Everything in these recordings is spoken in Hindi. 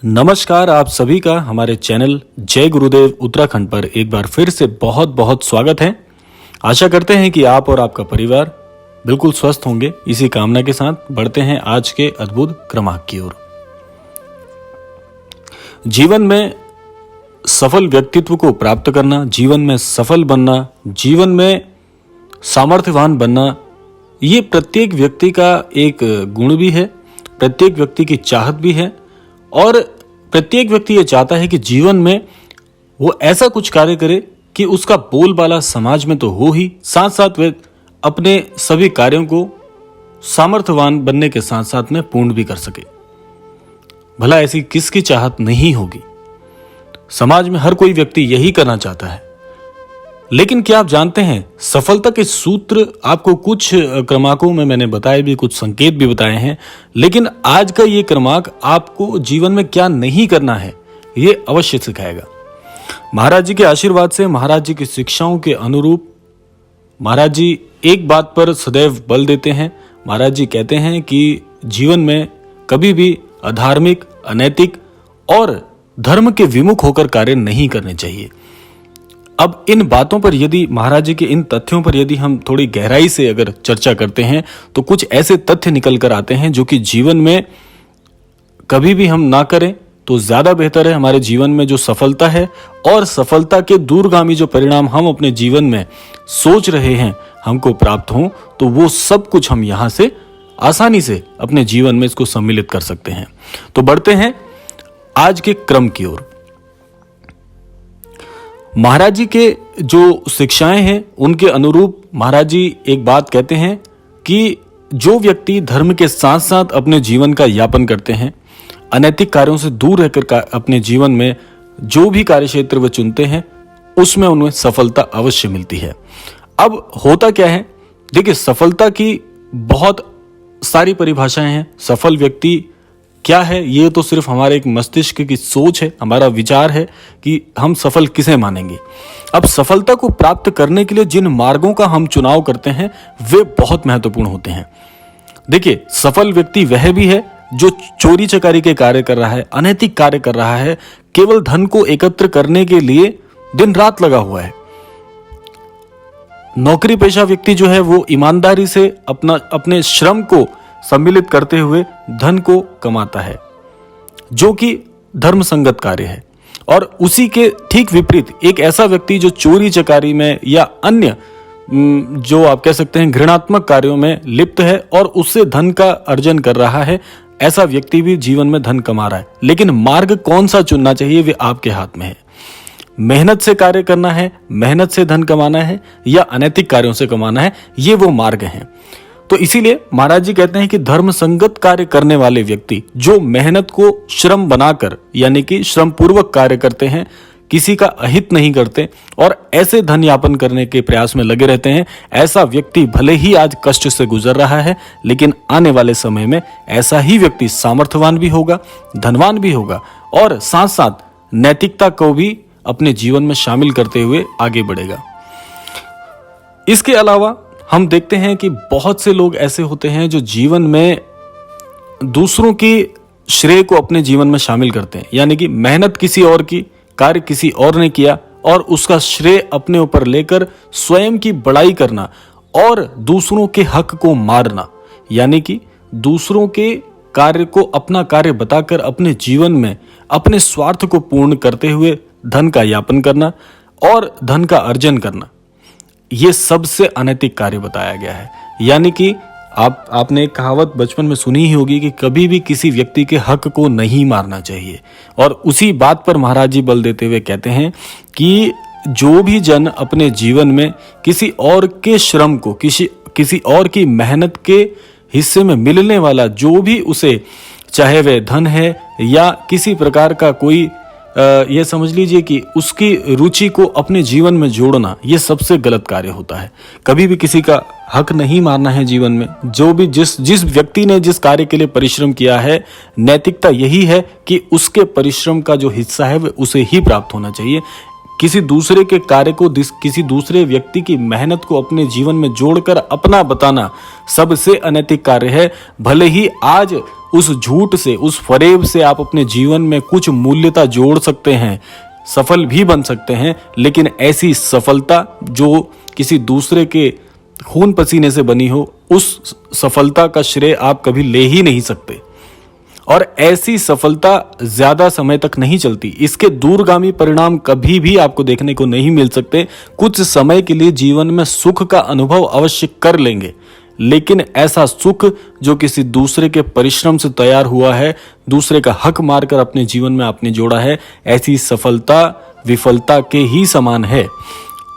नमस्कार, आप सभी का हमारे चैनल जय गुरुदेव उत्तराखंड पर एक बार फिर से बहुत बहुत स्वागत है। आशा करते हैं कि आप और आपका परिवार बिल्कुल स्वस्थ होंगे। इसी कामना के साथ बढ़ते हैं आज के अद्भुत क्रमांक की ओर। जीवन में सफल व्यक्तित्व को प्राप्त करना, जीवन में सफल बनना, जीवन में सामर्थ्यवान बनना, ये प्रत्येक व्यक्ति का एक गुण भी है, प्रत्येक व्यक्ति की चाहत भी है और प्रत्येक व्यक्ति ये चाहता है कि जीवन में वो ऐसा कुछ कार्य करे कि उसका बोलबाला समाज में तो हो ही, साथ साथ वे अपने सभी कार्यों को सामर्थ्यवान बनने के साथ साथ में पूर्ण भी कर सके। भला ऐसी किसकी चाहत नहीं होगी? समाज में हर कोई व्यक्ति यही करना चाहता है। लेकिन क्या आप जानते हैं, सफलता के सूत्र आपको कुछ क्रमांकों में मैंने बताए भी, कुछ संकेत भी बताए हैं, लेकिन आज का ये क्रमांक आपको जीवन में क्या नहीं करना है ये अवश्य सिखाएगा। महाराज जी के आशीर्वाद से, महाराज जी की शिक्षाओं के अनुरूप महाराज जी एक बात पर सदैव बल देते हैं। महाराज जी कहते हैं कि जीवन में कभी भी अधार्मिक, अनैतिक और धर्म के विमुख होकर कार्य नहीं करने चाहिए। अब इन बातों पर यदि महाराज जी के इन तथ्यों पर यदि हम थोड़ी गहराई से अगर चर्चा करते हैं तो कुछ ऐसे तथ्य निकल कर आते हैं जो कि जीवन में कभी भी हम ना करें तो ज्यादा बेहतर है। हमारे जीवन में जो सफलता है और सफलता के दूरगामी जो परिणाम हम अपने जीवन में सोच रहे हैं हमको प्राप्त हों, तो वो सब कुछ हम यहां से आसानी से अपने जीवन में इसको सम्मिलित कर सकते हैं। तो बढ़ते हैं आज के क्रम की ओर। महाराज जी के जो शिक्षाएं हैं उनके अनुरूप महाराज जी एक बात कहते हैं कि जो व्यक्ति धर्म के साथ साथ अपने जीवन का यापन करते हैं, अनैतिक कार्यों से दूर रहकर अपने जीवन में जो भी कार्य क्षेत्र वे चुनते हैं उसमें उन्हें सफलता अवश्य मिलती है। अब होता क्या है, देखिए सफलता की बहुत सारी परिभाषाएं हैं। सफल व्यक्ति क्या है ये तो सिर्फ हमारे एक मस्तिष्क की सोच है, हमारा विचार है कि हम सफल किसे मानेंगे। अब सफलता को प्राप्त करने के लिए जिन मार्गों का हम चुनाव करते हैं वे बहुत महत्वपूर्ण होते हैं। देखिए सफल व्यक्ति वह भी है जो चोरी चकारी के कार्य कर रहा है, अनैतिक कार्य कर रहा है, केवल धन को एकत्र करने के लिए दिन रात लगा हुआ है। नौकरी पेशा व्यक्ति जो है वो ईमानदारी से अपने श्रम को सम्मिलित करते हुए धन को कमाता है, जो कि धर्म संगत कार्य है। और उसी के ठीक विपरीत एक ऐसा व्यक्ति जो चोरी चकारी में या अन्य जो आप कह सकते हैं घृणात्मक कार्यों में लिप्त है और उससे धन का अर्जन कर रहा है, ऐसा व्यक्ति भी जीवन में धन कमा रहा है। लेकिन मार्ग कौन सा चुनना चाहिए वे आपके हाथ में है। मेहनत से कार्य करना है, मेहनत से धन कमाना है या अनैतिक कार्यों से कमाना है, ये वो मार्ग हैं। तो इसीलिए महाराज जी कहते हैं कि धर्म संगत कार्य करने वाले व्यक्ति जो मेहनत को श्रम बनाकर यानी कि श्रम पूर्वक कार्य करते हैं, किसी का अहित नहीं करते और ऐसे धन यापन करने के प्रयास में लगे रहते हैं, ऐसा व्यक्ति भले ही आज कष्ट से गुजर रहा है लेकिन आने वाले समय में ऐसा ही व्यक्ति सामर्थ्यवान भी होगा, धनवान भी होगा और साथ साथ नैतिकता को भी अपने जीवन में शामिल करते हुए आगे बढ़ेगा। इसके अलावा हम देखते हैं कि बहुत से लोग ऐसे होते हैं जो जीवन में दूसरों की श्रेय को अपने जीवन में शामिल करते हैं, यानी कि मेहनत किसी और की, कार्य किसी और ने किया और उसका श्रेय अपने ऊपर लेकर स्वयं की बड़ाई करना और दूसरों के हक को मारना, यानी कि दूसरों के कार्य को अपना कार्य बताकर अपने जीवन में अपने स्वार्थ को पूर्ण करते हुए धन का यापन करना और धन का अर्जन करना, ये सबसे अनैतिक कार्य बताया गया है। यानी कि आपने एक कहावत बचपन में सुनी ही होगी कि कभी भी किसी व्यक्ति के हक को नहीं मारना चाहिए। और उसी बात पर महाराज जी बल देते हुए कहते हैं कि जो भी जन अपने जीवन में किसी और के श्रम को, किसी और की मेहनत के हिस्से में मिलने वाला जो भी उसे, चाहे वह धन है या किसी प्रकार का कोई ये समझ लीजिए कि उसकी रुचि को अपने जीवन में जोड़ना, ये सबसे गलत कार्य होता है। कभी भी किसी का हक नहीं मारना है जीवन में। जो भी जिस व्यक्ति ने जिस कार्य के लिए परिश्रम किया है, नैतिकता यही है कि उसके परिश्रम का जो हिस्सा है वह उसे ही प्राप्त होना चाहिए। किसी दूसरे के कार्य को, किसी दूसरे व्यक्ति की मेहनत को अपने जीवन में जोड़कर अपना बताना सबसे अनैतिक कार्य है। भले ही आज उस झूठ से, उस फरेब से आप अपने जीवन में कुछ मूल्यता जोड़ सकते हैं, सफल भी बन सकते हैं। लेकिन ऐसी सफलता जो किसी दूसरे के खून पसीने से बनी हो, उस सफलता का श्रेय आप कभी ले ही नहीं सकते। और ऐसी सफलता ज्यादा समय तक नहीं चलती, इसके दूरगामी परिणाम कभी भी आपको देखने को नहीं मिल सकते। कुछ समय के लिए जीवन में सुख का अनुभव अवश्य कर लेंगे, लेकिन ऐसा सुख जो किसी दूसरे के परिश्रम से तैयार हुआ है, दूसरे का हक मारकर अपने जीवन में आपने जोड़ा है, ऐसी सफलता विफलता के ही समान है।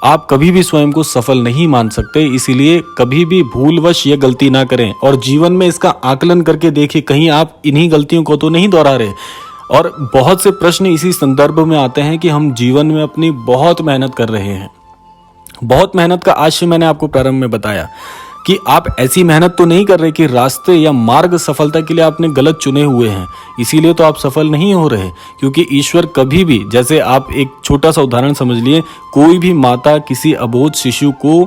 आप कभी भी स्वयं को सफल नहीं मान सकते, इसीलिए कभी भी भूलवश ये गलती ना करें और जीवन में इसका आकलन करके देखिए कहीं आप इन्हीं गलतियों को तो नहीं दोहरा रहे। और बहुत से प्रश्न इसी संदर्भ में आते हैं कि हम जीवन में अपनी बहुत मेहनत कर रहे हैं। बहुत मेहनत का आशय मैंने आपको प्रारंभ में बताया कि आप ऐसी मेहनत तो नहीं कर रहे कि रास्ते या मार्ग सफलता के लिए आपने गलत चुने हुए हैं, इसीलिए तो आप सफल नहीं हो रहे। क्योंकि ईश्वर कभी भी, जैसे आप एक छोटा सा उदाहरण समझ लिए, कोई भी माता किसी अबोध शिशु को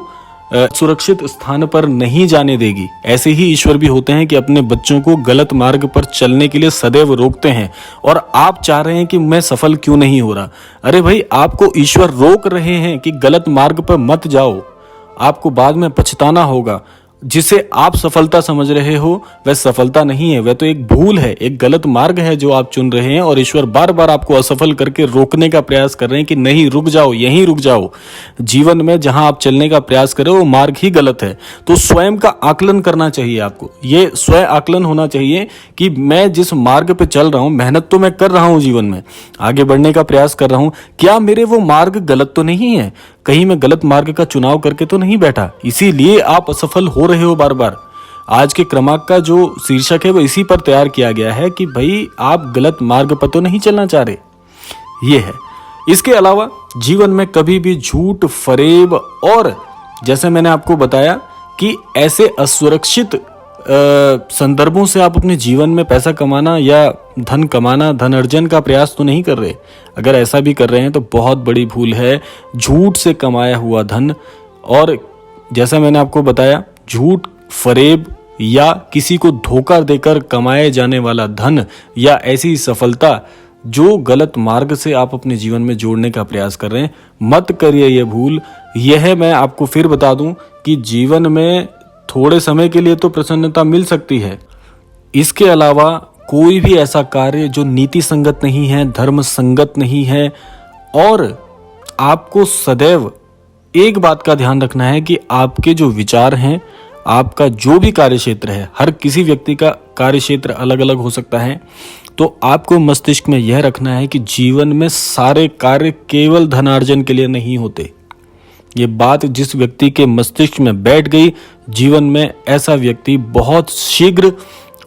सुरक्षित स्थान पर नहीं जाने देगी। ऐसे ही ईश्वर भी होते हैं कि अपने बच्चों को गलत मार्ग पर चलने के लिए सदैव रोकते हैं। और आप चाह रहे हैं कि मैं सफल क्यों नहीं हो रहा। अरे भाई, आपको ईश्वर रोक रहे हैं कि गलत मार्ग पर मत जाओ, आपको बाद में पछताना होगा। जिसे आप सफलता समझ रहे हो वह सफलता नहीं है, वह तो एक भूल है, एक गलत मार्ग है जो आप चुन रहे हैं। और ईश्वर बार बार आपको असफल करके रोकने का प्रयास कर रहे हैं कि नहीं, रुक जाओ, यहीं रुक जाओ। जीवन में जहां आप चलने का प्रयास कर रहे हो वो मार्ग ही गलत है। तो स्वयं का आकलन करना चाहिए आपको। ये स्वयं आकलन होना चाहिए कि मैं जिस मार्ग पे चल रहा हूं, मेहनत तो मैं कर रहा हूं, जीवन में आगे बढ़ने का प्रयास कर रहा हूं, क्या मेरे वो मार्ग गलत तो नहीं है? कहीं मैं गलत मार्ग का चुनाव करके तो नहीं बैठा, इसीलिए आप असफल हो रहे हो बार बार। आज के क्रमांक का जो शीर्षक है वो इसी पर तैयार किया गया है कि भाई आप गलत मार्ग पर तो नहीं चलना चाह रहे, ये है। इसके अलावा जीवन में कभी भी झूठ, फरेब और जैसे मैंने आपको बताया कि ऐसे असुरक्षित संदर्भों से आप अपने जीवन में पैसा कमाना या धन कमाना, धन अर्जन का प्रयास तो नहीं कर रहे। अगर ऐसा भी कर रहे हैं तो बहुत बड़ी भूल है। झूठ से कमाया हुआ धन, और जैसा मैंने आपको बताया, झूठ, फरेब या किसी को धोखा देकर कमाए जाने वाला धन या ऐसी सफलता जो गलत मार्ग से आप अपने जीवन में जोड़ने का प्रयास कर रहे हैं, मत करिए ये भूल। यह मैं आपको फिर बता दूं कि जीवन में थोड़े समय के लिए तो प्रसन्नता मिल सकती है, इसके अलावा कोई भी ऐसा कार्य जो नीति संगत नहीं है, धर्म संगत नहीं है। और आपको सदैव एक बात का ध्यान रखना है कि आपके जो विचार हैं, आपका जो भी कार्य क्षेत्र है, हर किसी व्यक्ति का कार्य क्षेत्र अलग अलग हो सकता है, तो आपको मस्तिष्क में यह रखना है कि जीवन में सारे कार्य केवल धनार्जन के लिए नहीं होते। ये बात जिस व्यक्ति के मस्तिष्क में बैठ गई, जीवन में ऐसा व्यक्ति बहुत शीघ्र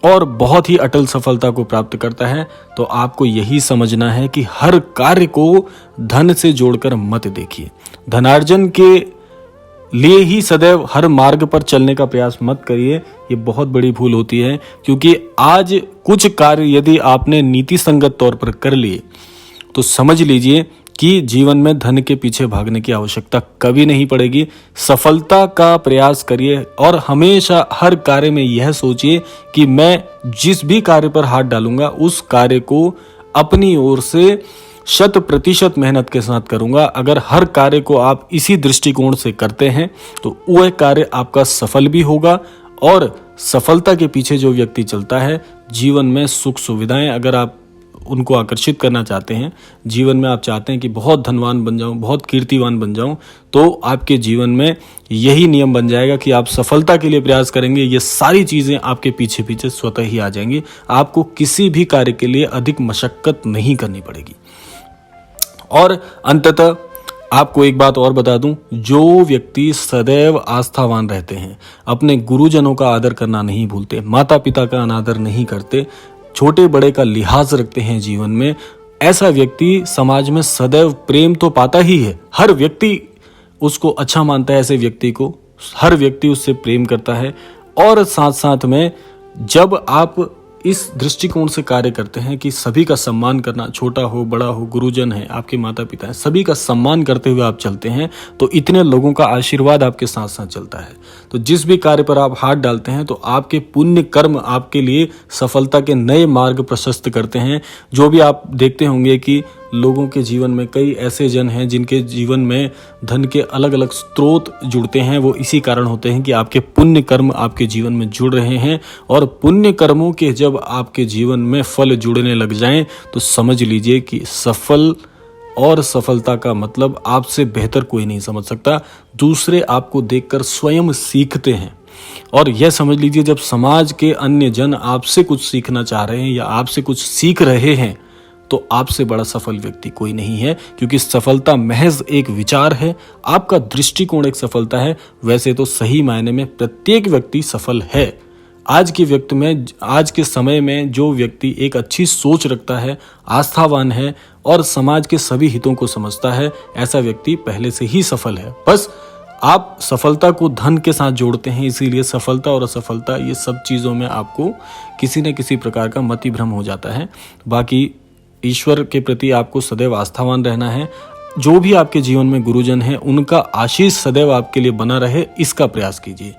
और बहुत ही अटल सफलता को प्राप्त करता है। तो आपको यही समझना है कि हर कार्य को धन से जोड़कर मत देखिए। धनार्जन के लिए ही सदैव हर मार्ग पर चलने का प्रयास मत करिए, ये बहुत बड़ी भूल होती है। क्योंकि आज कुछ कार्य यदि आपने नीति संगत तौर पर कर लिए तो समझ लीजिए कि जीवन में धन के पीछे भागने की आवश्यकता कभी नहीं पड़ेगी। सफलता का प्रयास करिए और हमेशा हर कार्य में यह सोचिए कि मैं जिस भी कार्य पर हाथ डालूंगा उस कार्य को अपनी ओर से 100% मेहनत के साथ करूंगा। अगर हर कार्य को आप इसी दृष्टिकोण से करते हैं तो वह कार्य आपका सफल भी होगा। और सफलता के पीछे जो व्यक्ति चलता है, जीवन में सुख सुविधाएं अगर आप उनको आकर्षित करना चाहते हैं, जीवन में आप चाहते हैं कि बहुत धनवान बन जाऊं, बहुत कीर्तिवान बन जाऊं, तो आपके जीवन में यही नियम बन जाएगा कि आप सफलता के लिए प्रयास करेंगे। ये सारी चीजें आपके पीछे पीछे स्वतः ही आ जाएंगी। आपको किसी भी कार्य के लिए अधिक मशक्कत नहीं करनी पड़ेगी। और अंततः आपको एक बात और बता दूं, जो व्यक्ति सदैव आस्थावान रहते हैं, अपने गुरुजनों का आदर करना नहीं भूलते, माता पिता का अनादर नहीं करते, छोटे बड़े का लिहाज रखते हैं जीवन में, ऐसा व्यक्ति समाज में सदैव प्रेम तो पाता ही है। हर व्यक्ति उसको अच्छा मानता है, ऐसे व्यक्ति को हर व्यक्ति उससे प्रेम करता है। और साथ साथ में जब आप इस दृष्टिकोण से कार्य करते हैं कि सभी का सम्मान करना, छोटा हो बड़ा हो, गुरुजन है, आपके माता पिता है, सभी का सम्मान करते हुए आप चलते हैं, तो इतने लोगों का आशीर्वाद आपके साथ साथ चलता है। तो जिस भी कार्य पर आप हाथ डालते हैं तो आपके पुण्य कर्म आपके लिए सफलता के नए मार्ग प्रशस्त करते हैं। जो भी आप देखते होंगे कि लोगों के जीवन में कई ऐसे जन हैं जिनके जीवन में धन के अलग अलग स्रोत जुड़ते हैं, वो इसी कारण होते हैं कि आपके पुण्य कर्म आपके जीवन में जुड़ रहे हैं। और पुण्य कर्मों के जब आपके जीवन में फल जुड़ने लग जाएं तो समझ लीजिए कि सफल और सफलता का मतलब आपसे बेहतर कोई नहीं समझ सकता। दूसरे आपको देखकर स्वयं सीखते हैं। और यह समझ लीजिए, जब समाज के अन्य जन आपसे कुछ सीखना चाह रहे हैं या आपसे कुछ सीख रहे हैं तो आपसे बड़ा सफल व्यक्ति कोई नहीं है, क्योंकि सफलता महज एक विचार है, आपका दृष्टिकोण एक सफलता है। वैसे तो सही मायने में प्रत्येक व्यक्ति सफल है। आज के समय में जो व्यक्ति एक अच्छी सोच रखता है, आस्थावान है और समाज के सभी हितों को समझता है, ऐसा व्यक्ति पहले से ही सफल है। बस आप सफलता को धन के साथ जोड़ते हैं, इसीलिए सफलता और असफलता ये सब चीज़ों में आपको किसी न किसी प्रकार का मतिभ्रम हो जाता है। बाकी ईश्वर के प्रति आपको सदैव आस्थावान रहना है। जो भी आपके जीवन में गुरुजन हैं उनका आशीष सदैव आपके लिए बना रहे, इसका प्रयास कीजिए,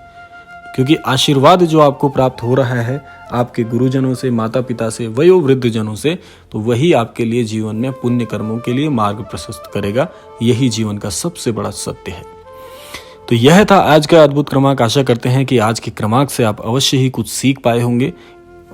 क्योंकि आशीर्वाद जो आपको प्राप्त हो रहा है आपके गुरुजनों से, माता पिता से, वयोवृद्ध जनों से, तो वही आपके लिए जीवन में पुण्य कर्मों के लिए मार्ग प्रशस्त करेगा। यही जीवन का सबसे बड़ा सत्य है। तो यह था आज का अद्भुत क्रमांक। आशा करते हैं कि आज के क्रमांक से आप अवश्य ही कुछ सीख पाए होंगे।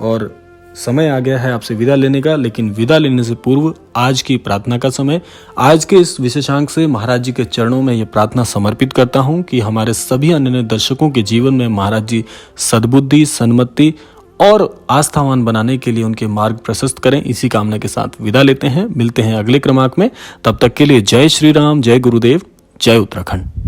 और समय आ गया है आपसे विदा लेने का, लेकिन विदा लेने से पूर्व आज की प्रार्थना का समय। आज के इस विशेषांक से महाराज जी के चरणों में यह प्रार्थना समर्पित करता हूं कि हमारे सभी अन्य दर्शकों के जीवन में महाराज जी सद्बुद्धि, सन्मति और आस्थावान बनाने के लिए उनके मार्ग प्रशस्त करें। इसी कामना के साथ विदा लेते हैं। मिलते हैं अगले क्रमांक में। तब तक के लिए जय श्री राम, जय गुरुदेव, जय उत्तराखंड।